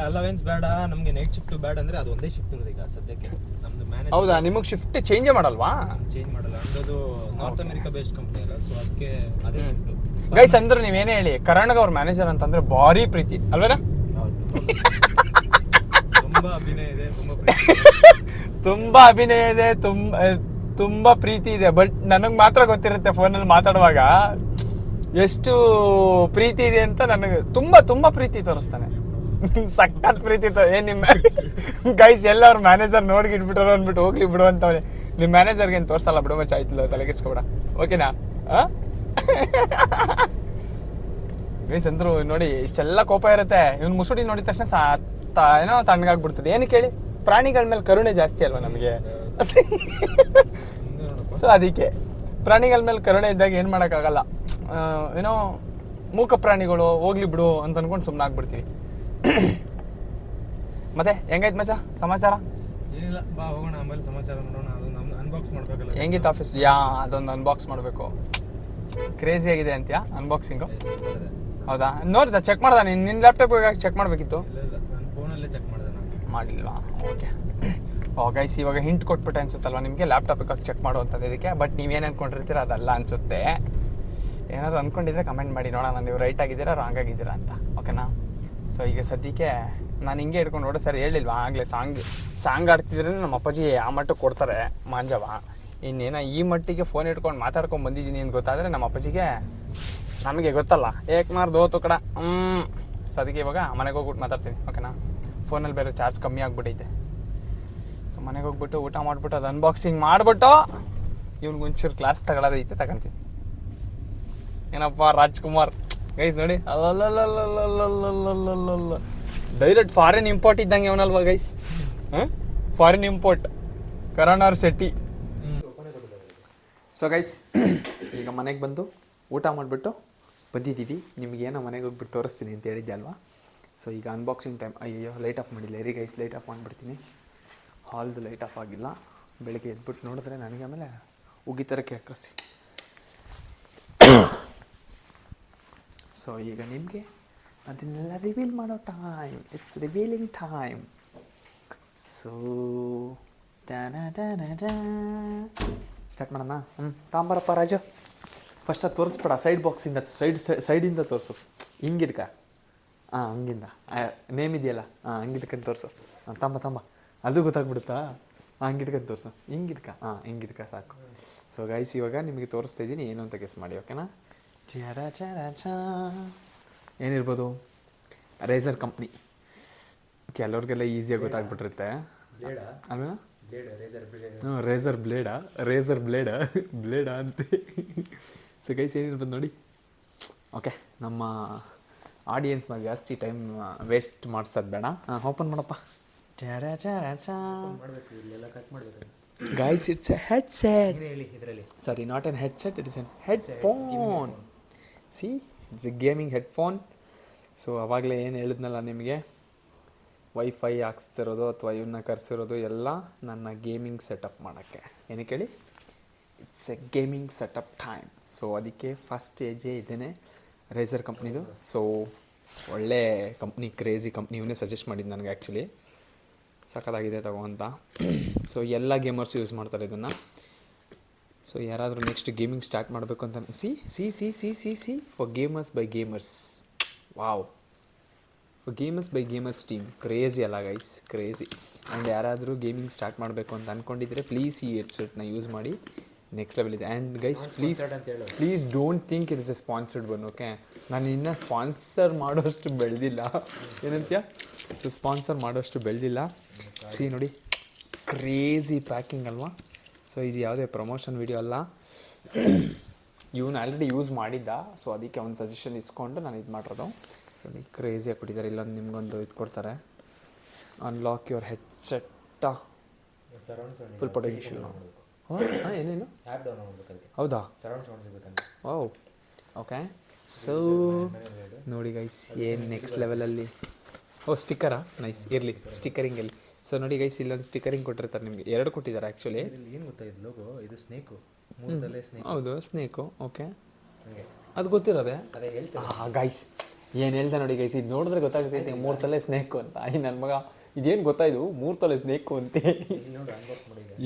ಅಲವೆನ್ಸ್ ಬೇಡ, ನಮ್ಗೆ ನೈಟ್ ಶಿಫ್ಟ್ ಬೇಡ ಅಂದ್ರೆ ಅದು ಒಂದೇ ಶಿಫ್ಟ್ ಇರೋದು ಈಗ ಸದ್ಯಕ್ಕೆ. ನಮ್ದು ಮ್ಯಾನೇಜರ್ ಹೌದಾ? ನಿಮಗ್ ಶಿಫ್ಟ್ ಚೇಂಜ್ ಮಾಡಲ್ವಾ? ಚೇಂಜ್ ಮಾಡಲ್ಲ, ಅದು ನಾರ್ತ್ ಅಮೆರಿಕಾ ಬೇಸ್ಡ್ ಕಂಪನಿ ಅಲ್ಲ, ಸೊ ಅದಕ್ಕೆ ಅದೇ ಶಿಫ್ಟ್. ಗೈಸ್, ಅಂದ್ರೆ ನೀವೇನೇ ಹೇಳಿ, ಕರ್ನಾಟಕ ಅವ್ರ ಮ್ಯಾನೇಜರ್ ಅಂತಂದ್ರೆ ಭಾರಿ ಪ್ರೀತಿ ಅಲ್ವೇನಾ? ತುಂಬಾ ಅಭಿನಯ ಇದೆ, ತುಂಬಾ ಅಭಿನಯ ಇದೆ, ತುಂಬಾ ಪ್ರೀತಿ ಇದೆ. ಬಟ್ ನನಗ್ ಮಾತ್ರ ಗೊತ್ತಿರುತ್ತೆ ಫೋನಲ್ಲಿ ಮಾತಾಡುವಾಗ ಎಷ್ಟು ಪ್ರೀತಿ ಇದೆ ಅಂತ. ನನಗೆ ತುಂಬಾ ಪ್ರೀತಿ ತೋರಿಸ್ತಾನೆ, ಸಖತ್ ಪ್ರೀತಿ. ಏನ್ ನಿಮ್ಮ ಗೈಸ್ ಎಲ್ಲ ಅವ್ರ ಮ್ಯಾನೇಜರ್ ನೋಡಿ ಇಟ್ಬಿಟ್ರು ಅಂದ್ಬಿಟ್ಟು ಹೋಗ್ಲಿ ಬಿಡು ಅಂತವ್ರೆ. ನಿಮ್ ಮ್ಯಾನೇಜರ್ಗೆ ಏನ್ ತೋರ್ಸಲ್ಲ ಬಿಡು ಮಚ್ಚ, ಆಯ್ತಿಲ್ಲ, ತಲೆಗೆಡ್ಸ್ಕೊಬೇಡ. ಓಕೆನಾ? ಗೈಸ್, ಅಂದ್ರು ನೋಡಿ ಇಷ್ಟೆಲ್ಲ ಕೋಪ ಇರುತ್ತೆ. ಇವ್ನು ಮುಸುಡಿ ನೋಡಿದ ತಕ್ಷಣ ಏನೋ ತಣ್ಣಗಾಗ್ಬಿಡ್ತದೆ. ಏನಕ್ಕೆ ಹೇಳಿ? ಪ್ರಾಣಿಗಳ ಮೇಲೆ ಕರುಣೆ ಜಾಸ್ತಿ ಅಲ್ವಾ ನಮಗೆ. ಸೊ ಅದಕ್ಕೆ ಪ್ರಾಣಿಗಳ ಮೇಲೆ ಕರುಣೆ ಇದ್ದಾಗ ಏನ್ ಮಾಡಕ್ಕಾಗಲ್ಲ. ಏನೋ ಮೂಕ ಪ್ರಾಣಿಗಳು ಹೋಗ್ಲಿ ಬಿಡು ಅಂತ ಅನ್ಕೊಂಡು ಸುಮ್ಮನೆ ಆಗ್ಬಿಡ್ತೀವಿ. ಮತ್ತೆ ಹೆಂಗೈತ್ ಮಚ್ಚ ಸಮಾಚಾರ? ಏನಿಲ್ಲ, ಬಾ ಹೋಗೋಣ, ಆಮೇಲೆ ಸಮಾಚಾರ ನೋಡೋಣ. ಅದೊಂದು ಅನ್ಬಾಕ್ಸ್ ಮಾಡ್ಬೇಕಲ್ಲ. ಹೆಂಗಿತ್ತು ಆಫೀಸ್? ಅದೊಂದು ಅನ್ಬಾಕ್ಸ್ ಮಾಡಬೇಕು. ಕ್ರೇಜಿ ಆಗಿದೆ ಅಂತ್ಯಾ ಅನ್ಬಾಕ್ಸಿಂಗು? ಹೌದಾ? ನೋಡಿದ ಚೆಕ್ ಮಾಡ್ದ? ನಿನ್ನ ಲ್ಯಾಪ್ಟಾಪ್ ಚೆಕ್ ಮಾಡಬೇಕಿತ್ತು. ನನ್ನ ಫೋನಲ್ಲೇ ಚೆಕ್ ಮಾಡಿದೆ ನಾನು. ಮಾಡಿಲ್ವಾ? ಓಕೆ. ಗೈಸ್, ಇವಾಗ ಹಿಂಟ್ ಕೊಟ್ಬಿಟ್ಟೆ ಅನ್ಸುತ್ತಲ್ವಾ ನಿಮಗೆ ಲ್ಯಾಪ್ಟಾಪಿಗೆ ಚೆಕ್ ಮಾಡುವಂಥದ್ದು ಇದಕ್ಕೆ. ಬಟ್ ನೀವೇನು ಅನ್ಕೊಂಡಿರ್ತೀರ ಅದಲ್ಲ ಅನ್ಸುತ್ತೆ. ಏನಾದ್ರು ಅಂದ್ಕೊಂಡಿದ್ರೆ ಕಮೆಂಟ್ ಮಾಡಿ ನೋಡೋಣ, ನೀವು ರೈಟ್ ಆಗಿದ್ದೀರಾ ರಾಂಗ್ ಆಗಿದ್ದೀರಾ ಅಂತ, ಓಕೆನಾ? ಸೊ ಈಗ ಸದ್ಯಕ್ಕೆ ನಾನು ಹಿಂಗೆ ಹಿಡ್ಕೊಂಡು ನೋಡು ಸರ್ ಹೇಳಿಲ್ವಾ ಆಗಲೇ ಸಾಂಗ್ ಆಡ್ತಿದ್ರೆ ನಮ್ಮ ಅಪ್ಪಾಜಿ ಆ ಮಟ್ಟಕ್ಕೆ ಕೊಡ್ತಾರೆ ಮಾಂಜವ. ಇನ್ನೇನೋ ಈ ಮಟ್ಟಿಗೆ ಫೋನ್ ಇಟ್ಕೊಂಡು ಮಾತಾಡ್ಕೊಂಡು ಬಂದಿದ್ದೀನಿ ಅಂತ ಗೊತ್ತಾದರೆ ನಮ್ಮ ಅಪ್ಪಾಜಿಗೆ ನಮಗೆ ಗೊತ್ತಲ್ಲ ಏಕ್ ಮಾರ್ದು ಹೋತು ಕಡ. ಸೊ ಅದಕ್ಕೆ ಇವಾಗ ಮನೆಗೆ ಹೋಗ್ಬಿಟ್ಟು ಮಾತಾಡ್ತೀನಿ, ಓಕೆನಾ? ಫೋನಲ್ಲಿ ಬೇರೆ ಚಾರ್ಜ್ ಕಮ್ಮಿ ಆಗ್ಬಿಟ್ಟೈತೆ. ಸೊ ಮನೆಗೆ ಹೋಗ್ಬಿಟ್ಟು ಊಟ ಮಾಡಿಬಿಟ್ಟು ಅದು ಅನ್ಬಾಕ್ಸಿಂಗ್ ಮಾಡಿಬಿಟ್ಟು ಇವ್ನಿಗೊಂಚೂರು ಕ್ಲಾಸ್ ತಗೊಳ್ಳೋದೈತೆ ತಗೊಂತೀನಿ. ಏನಪ್ಪ ರಾಜ್ಕುಮಾರ್ ಗೈಸ್ ನೋಡಿ, ಅಲ್ಲಲ್ಲಲ್ಲಲ್ಲಲ್ಲಲ್ಲಲ್ಲಲ್ಲ ಡೈರೆಕ್ಟ್ ಫಾರಿನ್ ಇಂಪೋರ್ಟ್ ಇದ್ದಂಗೆ ಅವನಲ್ವಾ guys? Foreign import Karan R Shetty. So guys ಈಗ ಮನೆಗೆ ಬಂದು ಊಟ ಮಾಡಿಬಿಟ್ಟು ಬಂದಿದ್ದೀವಿ. ನಿಮಗೇನೋ ಮನೆಗೆ ಹೋಗ್ಬಿಟ್ಟು ತೋರಿಸ್ತೀನಿ ಅಂತ ಹೇಳಿದ್ದೆ ಅಲ್ವಾ? ಸೊ ಈಗ ಅನ್ಬಾಕ್ಸಿಂಗ್ ಟೈಮ್. ಅಯ್ಯೋ ಲೈಟ್ ಆಫ್ ಮಾಡಿಲ್ಲ ರೀ ಗೈಸ್, ಲೈಟ್ ಆಫ್ ಮಾಡಿಬಿಡ್ತೀನಿ. ಹಾಲ್ದು ಲೈಟ್ ಆಫ್ ಆಗಿಲ್ಲ. ಬೆಳಿಗ್ಗೆ ಎದ್ಬಿಟ್ಟು ನೋಡಿದ್ರೆ ನನಗೆ ಆಮೇಲೆ ಉಗಿತರ ಕೇಳಿಸಿ. ಸೊ ಈಗ ನಿಮಗೆ ಅದನ್ನೆಲ್ಲ ರಿವೀಲ್ ಮಾಡೋ time. It's revealing time. So start ಮಾಡೋಣ. ತಾಂಬರಪ್ಪ ರಾಜು, ಫಸ್ಟ್ ಅದು ತೋರಿಸ್ಬೇಡ, ಸೈಡ್ ಬಾಕ್ಸಿಂದ ಸೈಡಿಂದ ತೋರಿಸು. ಹಿಂಗಿಡ್ಕ, ಹಂಗಿಂದ ನೇಮ್ ಇದೆಯಲ್ಲ, ಹಂಗಿಡ್ಕೊಂಡು ತೋರಿಸು. ತಾಂಬ ಅದು ಗೊತ್ತಾಗ್ಬಿಡುತ್ತಾ? ಹಂಗಿಡ್ಕೊಂಡು ತೋರಿಸು. ಹಿಂಗಿಡ್ಕ, ಹಿಂಗಿಡ್ಕ ಸಾಕು. ಸೊ ಗೈಸ್ ಇವಾಗ ನಿಮಗೆ ತೋರಿಸ್ತಾ ಇದ್ದೀನಿ, ಏನು ಅಂತ ಗೆಸ್ ಮಾಡಿ, ಓಕೆನಾ? ಏನಿರ್ಬೋದು? Racer company. ಕೆಲವ್ರಿಗೆಲ್ಲ ಈಸಿಯಾಗಿ ಗೊತ್ತಾಗ್ಬಿಟ್ಟಿರುತ್ತೆ ಅಲ್ವಾ? ರೇಸರ್ ಬ್ಲೇಡಾ ಅಂತೆ. ಸೊ ಗೈಸ್ ಏನಿರ್ಬೋದು ನೋಡಿ. ಓಕೆ, ನಮ್ಮ ಆಡಿಯನ್ಸ್ನ ಜಾಸ್ತಿ ಟೈಮ್ ವೇಸ್ಟ್ ಮಾಡಿಸೋದು ಬೇಡ. ಓಪನ್ ಮಾಡಪ್ಪ. Guys it's A headset. Sorry, not an headset, it is N headphone. C, it's A gaming headphone. So ಅವಾಗಲೇ ಏನು ಹೇಳಿದ್ನಲ್ಲ ನಿಮಗೆ, ವೈಫೈ ಹಾಕ್ಸ್ತಿರೋದು ಅಥವಾ ಇವನ್ನ ಕರೆಸಿರೋದು ಎಲ್ಲ ನನ್ನ ಗೇಮಿಂಗ್ ಸೆಟಪ್ ಮಾಡೋಕ್ಕೆ. ಏನಕ್ಕೆ ಹೇಳಿ? It's A gaming setup time. So ಅದಕ್ಕೆ ಫಸ್ಟ್ ಹೆಜ್ಜೆ ಇದೇನೆ, ರೇಸರ್ ಕಂಪ್ನಿದು. ಸೊ ಒಳ್ಳೆ ಕಂಪ್ನಿ, ಕ್ರೇಜಿ ಕಂಪ್ನಿ. ಇವನೇ ಸಜೆಸ್ಟ್ ಮಾಡಿದ್ದು ನನಗೆ ಆ್ಯಕ್ಚುಲಿ. ಸಖತ್ತಾಗಿದೆ ತಗೋ ಅಂತ. ಸೊ ಎಲ್ಲ ಗೇಮರ್ಸ್ ಯೂಸ್ ಮಾಡ್ತಾರೆ ಇದನ್ನು. ಸೊ ಯಾರಾದರೂ ನೆಕ್ಸ್ಟ್ ಗೇಮಿಂಗ್ ಸ್ಟಾರ್ಟ್ ಮಾಡಬೇಕು ಅಂತ C for gamers by gamers. Wow, for gamers by gamers team. Crazy ಅಲ್ಲ ಗೈಸ್, ಕ್ರೇಜಿ. ಆ್ಯಂಡ್ ಯಾರಾದರೂ ಗೇಮಿಂಗ್ ಸ್ಟಾರ್ಟ್ ಮಾಡಬೇಕು ಅಂತ ಅಂದ್ಕೊಂಡಿದ್ರೆ ಪ್ಲೀಸ್ ಈ ಹೆಡ್ಸೆಟ್ನ ಯೂಸ್ ಮಾಡಿ, ನೆಕ್ಸ್ಟ್ ಲೆವೆಲ್ ಇದೆ. And guys please don't think it is A sponsored one, okay? ನಾನು ಇನ್ನೂ sponsor ಮಾಡೋಷ್ಟು ಬೆಳೆದಿಲ್ಲ. ಏನಂತೀಯ? ಸೊ ಸ್ಪಾನ್ಸರ್ ಮಾಡೋಷ್ಟು ಬೆಳೆದಿಲ್ಲ. ಸಿ ನೋಡಿ, ಕ್ರೇಜಿ ಪ್ಯಾಕಿಂಗ್ ಅಲ್ವಾ? ಸೊ ಇದು ಯಾವುದೇ ಪ್ರಮೋಷನ್ ವಿಡಿಯೋ ಅಲ್ಲ. ಇವನು ಆಲ್ರೆಡಿ ಯೂಸ್ ಮಾಡಿದ್ದ, ಸೊ ಅದಕ್ಕೆ ಅವ್ನ ಸಜೆಷನ್ ಇಸ್ಕೊಂಡು ನಾನು ಇದು ಮಾಡಿರೋದು. ಸೊ ನೀವು ಕ್ರೇಜಿಯಾಗಿ ಕೊಟ್ಟಿದ್ದಾರೆ. ಇಲ್ಲೊಂದು ನಿಮ್ಗೊಂದು ಇದು ಕೊಡ್ತಾರೆ, unlock your headset full potential. ಏನೇನು? ಹೌದಾ? ಓ ಓಕೆ. ಸೊ ನೋಡಿ ಗೈಸ್, ಏನು ನೆಕ್ಸ್ಟ್ ಲೆವೆಲಲ್ಲಿ. ಸ್ಟಿಕ್ಕರಾ? ನೈಸ್, ಇರಲಿ ಸ್ಟಿಕ್ಕರಿಂಗಲ್ಲಿ. ಸೊ ನೋಡಿ ಗೈಸ್, ಇಲ್ಲೊಂದು ಸ್ಟಿಕ್ಕರಿಂಗ್ ಕೊಟ್ಟಿರ್ತಾರೆ ನಿಮಗೆ. 2 ಕೊಟ್ಟಿದ್ದಾರೆ ಆ್ಯಕ್ಚುಲಿ. ಏನು ಗೊತ್ತಾಯಿತು ಲೋಗೋ? ಇದು ಸ್ನೇಕು. ಹೌದು, ಸ್ನೇಕು. ಓಕೆ, ಅದು ಗೊತ್ತಿರೋದೆ. ಗೈಸ್ ಏನು ಹೇಳ್ತಾ ನೋಡಿ ಗೈಸ್, ಇದು ನೋಡಿದ್ರೆ ಗೊತ್ತಾಗ್ತೈತೆ 3 ತಲೆ ಸ್ನೇಕು ಅಂತ. ನನ್ನ ಮಗ ಇದೇನು ಗೊತ್ತಾಯ್ತು 3 ತಲೆ ಸ್ನೇಕು ಅಂತೆ.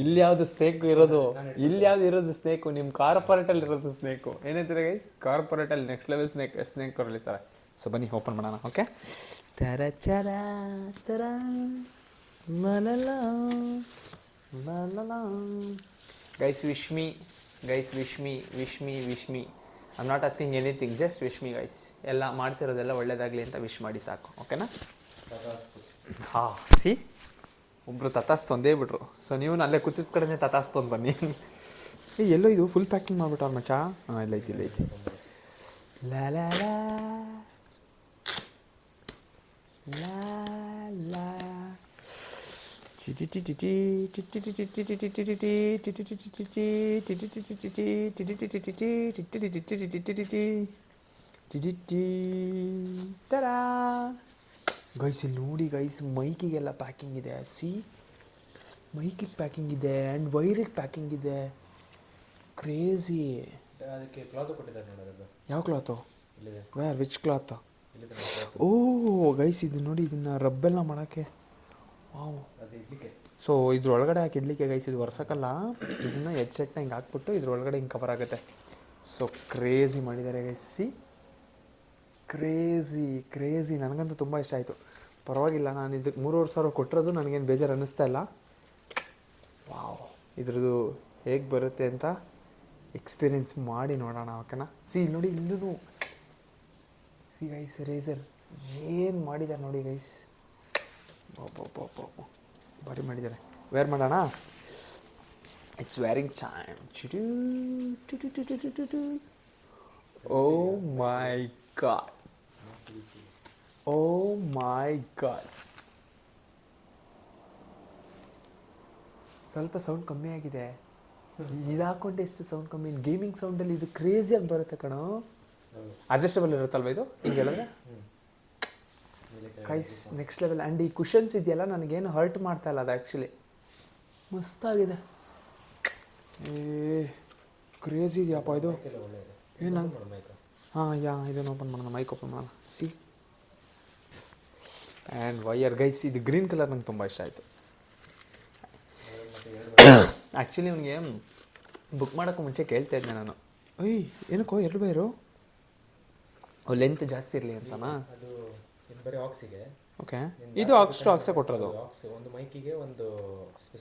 ಇಲ್ಲಿ ಯಾವುದು ಸ್ನೇಕು ಇರೋದು? ಇಲ್ಲಿ ಯಾವ್ದು ಇರೋದು ಸ್ನೇಕು? ನಿಮ್ಮ ಕಾರ್ಪೊರೇಟಲ್ಲಿ ಇರೋದು ಸ್ನೇಕು. ಏನಂತಾರೆ ಗೈಸ್? ಕಾರ್ಪೊರೇಟಲ್ಲಿ ನೆಕ್ಸ್ಟ್ ಲೆವೆಲ್ ಸ್ನೇಕ್ ಹೊರಳಿತಾರೆ. ಸೊ ಬನ್ನಿ ಓಪನ್ ಮಾಡೋಣ, okay? Guys wish me. I am not asking anything, just wish me guys. ಎಲ್ಲ ಮಾಡ್ತಿರೋದೆಲ್ಲ ಒಳ್ಳೇದಾಗಲಿ ಅಂತ ವಿಶ್ ಮಾಡಿ ಸಾಕು, ಓಕೆನಾ? ಸಿ, ಒಬ್ಬರು ತತಾಸ್ತು ಒಂದೇ ಬಿಟ್ರು. ಸೊ ನೀವು ಅಲ್ಲೇ ಕೂತಿದ ಕಡೆನೇ ತತಾಸ್ತು ಅಂತ ಬನ್ನಿ. ಎಲ್ಲೋ ಇದು ಫುಲ್ ಪ್ಯಾಕಿಂಗ್ ಮಾಡ್ಬಿಟ್ಟು ಅವ್ರ ಮಚ್ಚ. ಇಲ್ಲ ಐತಿ. ಲಾ ಲಾ ಲಾ ಲಾ ಲಾ. ಗೈಸ್ ಇಲ್ಲಿ ನೋಡಿ ಗೈಸ್, ಮೈಕಿಗೆಲ್ಲ ಪ್ಯಾಕಿಂಗ್ ಇದೆ. ಸಿ, ಮೈಕಿಗೆ ಪ್ಯಾಕಿಂಗ್ ಇದೆ ಆ್ಯಂಡ್ ವೈರಿಗೆ ಪ್ಯಾಕಿಂಗ್ ಇದೆ. ಕ್ರೇಜಿ. ಅದಕ್ಕೆ ಕ್ಲಾತು ಕೊಟ್ಟಿದ್ದಾರೆ ನೋಡೋದು. ಯಾವ cloth? Which cloth? Oh guys ಇದು ನೋಡಿ, ಇದನ್ನು ರಬ್ಬೆಲ್ಲ ಮಾಡೋಕ್ಕೆ. ವಾವ್. ಸೊ ಇದ್ರೊಳಗಡೆ ಹಾಕಿ ಇಡ್ಲಿಕ್ಕೆ ಗೈಸ್, ಇದು ವರ್ಷಕ್ಕಲ್ಲ. ಇದನ್ನು ಹೆಡ್ಸೆಟ್ನ ಹಿಂಗೆ ಹಾಕ್ಬಿಟ್ಟು ಇದ್ರೊಳಗಡೆ ಹಿಂಗೆ ಕವರ್ ಆಗುತ್ತೆ. ಸೊ ಕ್ರೇಜಿ ಮಾಡಿದ್ದಾರೆ ಗೈಸ್. ಸಿ ಕ್ರೇಜಿ ನನಗಂತೂ ತುಂಬ ಇಷ್ಟ ಆಯಿತು. ಪರವಾಗಿಲ್ಲ, ನಾನು ಇದಕ್ಕೆ 3,500 ಕೊಟ್ಟಿರೋದು ನನಗೇನು ಬೇಜಾರು ಅನ್ನಿಸ್ತಾ ಇಲ್ಲ. ವಾವ್, ಇದ್ರದ್ದು ಹೇಗೆ ಬರುತ್ತೆ ಅಂತ ಎಕ್ಸ್ಪೀರಿಯೆನ್ಸ್ ಮಾಡಿ ನೋಡೋಣ. ಓಕೆನಾ? ಸಿ ನೋಡಿ, ಇಲ್ಲೂ ಸಿ ಗೈಸ್ ರೇಸರ್ ಏನು ಮಾಡಿದ್ದಾರೆ ನೋಡಿ ಗೈಸ್. ಭಾರಿ ಮಾಡಿದ್ದಾರೆ. ವೇರ್ ಮಾಡೋಣ. It's wearing time. Oh my god, oh my god. ಸ್ವಲ್ಪ ಸೌಂಡ್ ಕಮ್ಮಿ ಆಗಿದೆ. ಇದು ಹಾಕೊಂಡೆ ಎಷ್ಟು ಸೌಂಡ್ ಕಮ್ಮಿ. ಗೇಮಿಂಗ್ ಸೌಂಡಲ್ಲಿ ಇದು ಕ್ರೇಜಿಯಾಗಿ ಬರುತ್ತೆ ಕಣೋ. ಅಡ್ಜಸ್ಟಬಲ್ ಇರುತ್ತಲ್ವ ಇದು ಹಿಂಗೆ ಹೇಳಿದ್ರೆ? ಕೈಸ್ ನೆಕ್ಸ್ಟ್ ಲೆವೆಲ್. ಆ್ಯಂಡ್ ಈ ಕುಷನ್ಸ್ ಇದೆಯಲ್ಲ, ನನಗೇನು ಹರ್ಟ್ ಮಾಡ್ತಾ ಇಲ್ಲ ಅದು. ಆ್ಯಕ್ಚುಲಿ ಮಸ್ತಾಗಿದೆ. ಕ್ರೇಜಿ ಇದೆಯಪ್ಪ ಇದು. ಏನು? ಹಾಂ ಇದನ್ನು ಓಪನ್ ಮಾಡೋಣ, ಮೈಕ್ ಓಪನ್ ಮಾಡೋಣ. ಸಿ ಆ್ಯಂಡ್ ವೈಯರ್ ಗೈಸ್, ಇದು ಗ್ರೀನ್ ಕಲರ್ ನಂಗೆ ತುಂಬ ಇಷ್ಟ ಆಯಿತು. ಆ್ಯಕ್ಚುಲಿ ಅವನಿಗೆ ಬುಕ್ ಮಾಡೋಕ್ಕೂ ಮುಂಚೆ ಕೇಳ್ತಾ ಇದ್ದೆ ನಾನು, ಏನಕ್ಕೋ 2 ವೈರು ಲೆಂತ್ ಜಾಸ್ತಿ ಇರಲಿ ಅಂತನಾ? ಅದು ಬರೀ ಆಕ್ಸಿಗೆ. ಓಕೆ, ಇದು ಆಕ್ಸ್ ಟು ಆಕ್ಸೇ ಕೊಟ್ಟಿರೋದು. ಒಂದು ಮೈಕಿಗೆ, ಒಂದು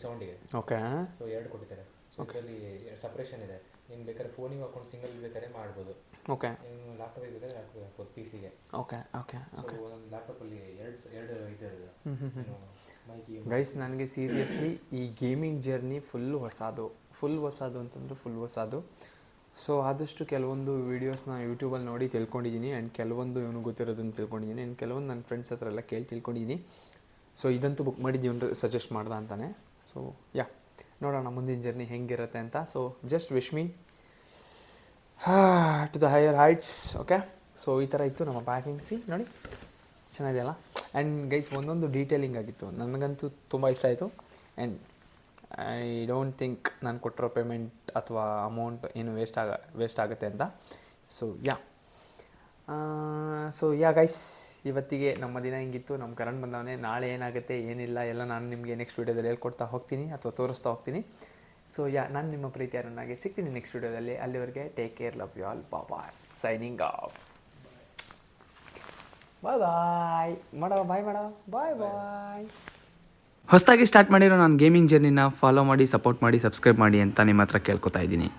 ಸೌಂಡಿಗೆ. ಓಕೆ, ಸೊ 2 ಕೊಟ್ಟಿದ್ದಾರೆ. ಸೊ ಇದರಲ್ಲಿ ಸಪ್ರೇಷನ್ ಇದೆ. ನೀನು ಬೇಕಾದ್ರೆ ಫೋನಿಗೆ ಹಾಕೊಂಡು ಸಿಂಗಲ್ ಬೇಕಾದ್ರೆ ಮಾಡ್ಬೋದು. ಓಕೆ, ನೀನು ಲ್ಯಾಪ್ಟಾಪಿಗೆ ಬೇಕಾದ್ರೆ ಹಾಕ್ಬೋದು, PC ಗೆ. ಓಕೆ. ಒಂದು ಲ್ಯಾಪ್ಟಾಪಲ್ಲಿ ಎರಡು ಇದೆ ಮೈಕಿ. ಗೈಸ್, ನನಗೆ ಸೀರಿಯಸ್ಲಿ ಈ ಗೇಮಿಂಗ್ ಜರ್ನಿ ಫುಲ್ ಹೊಸದು ಅಂತಂದರೆ ಫುಲ್ ಹೊಸದು. ಸೊ ಆದಷ್ಟು ಕೆಲವೊಂದು ವೀಡಿಯೋಸ್ನ ಯೂಟ್ಯೂಬಲ್ಲಿ ನೋಡಿ ತಿಳ್ಕೊಂಡಿದ್ದೀನಿ. ಆ್ಯಂಡ್ ಕೆಲವೊಂದು ಇವನು ಗೊತ್ತಿರೋದನ್ನು ತಿಳ್ಕೊಂಡಿದ್ದೀನಿ. ಆ್ಯಂಡ್ ಕೆಲವೊಂದು ನನ್ನ ಫ್ರೆಂಡ್ಸ್ ಹತ್ರ ಎಲ್ಲ ತಿಳ್ಕೊಂಡಿದ್ದೀನಿ. ಸೊ ಇದಂತೂ ಬುಕ್ ಮಾಡಿದ್ದೀವಿ ಅಂದ್ರೆ ಸಜೆಸ್ಟ್ ಮಾಡ್ದೆ ಅಂತಾನೆ. ಸೊ ನೋಡೋಣ ಮುಂದಿನ ಜರ್ನಿ ಹೆಂಗಿರುತ್ತೆ ಅಂತ. So just wish me to the higher heights. Okay, so ಈ ಥರ ಇತ್ತು ನಮ್ಮ ಪ್ಯಾಕಿಂಗ್. ಸಿ ನೋಡಿ, ಚೆನ್ನಾಗಿದೆಯಲ್ಲ. ಆ್ಯಂಡ್ ಗೈಸ್, ಒಂದೊಂದು ಡೀಟೇಲಿಂಗ್ ಆಗಿತ್ತು. ನನಗಂತೂ ತುಂಬ ಇಷ್ಟ ಆಯಿತು. ಆ್ಯಂಡ್ ಐ ಡೋಂಟ್ ಥಿಂಕ್ ನಾನು ಕೊಟ್ಟಿರೋ ಪೇಮೆಂಟ್ ಅಥವಾ ಅಮೌಂಟ್ ಏನು ವೇಸ್ಟ್ ಆಗುತ್ತೆ ಅಂತ. ಸೊ ಯಾ ಗೈಸ್, ಇವತ್ತಿಗೆ ನಮ್ಮ ದಿನ ಹಿಂಗಿತ್ತು. ನಮ್ಮ ಕರಣ್ ಬಂದವನೇ. ನಾಳೆ ಏನಾಗುತ್ತೆ ಏನಿಲ್ಲ ಎಲ್ಲ ನಾನು ನಿಮಗೆ ನೆಕ್ಸ್ಟ್ ವೀಡಿಯೋದಲ್ಲಿ ಹೇಳ್ಕೊಡ್ತಾ ಹೋಗ್ತೀನಿ ಅಥವಾ ತೋರಿಸ್ತಾ ಹೋಗ್ತೀನಿ. ಸೊ ನಾನು ನಿಮ್ಮ ಪ್ರೀತಿ ಅರುಣಾಗೆ ಸಿಗ್ತೀನಿ ನೆಕ್ಸ್ಟ್ ವೀಡಿಯೋದಲ್ಲಿ. ಅಲ್ಲಿವರೆಗೆ take care, love you all, bye, signing off. Bye ಮಾಡೋ. ಹೊಸದಾಗಿ ಸ್ಟಾರ್ಟ್ ಮಾಡಿರೋ ನಾನು ಗೇಮಿಂಗ್ ಜರ್ನಿನ ಫಾಲೋ ಮಾಡಿ, ಸಪೋರ್ಟ್ ಮಾಡಿ, ಸಬ್ಸ್ಕ್ರೈಬ್ ಮಾಡಿ ಅಂತ ನಿಮ್ಮ ಹತ್ರ ಕೇಳ್ಕೊತಾ ಇದ್ದೀನಿ.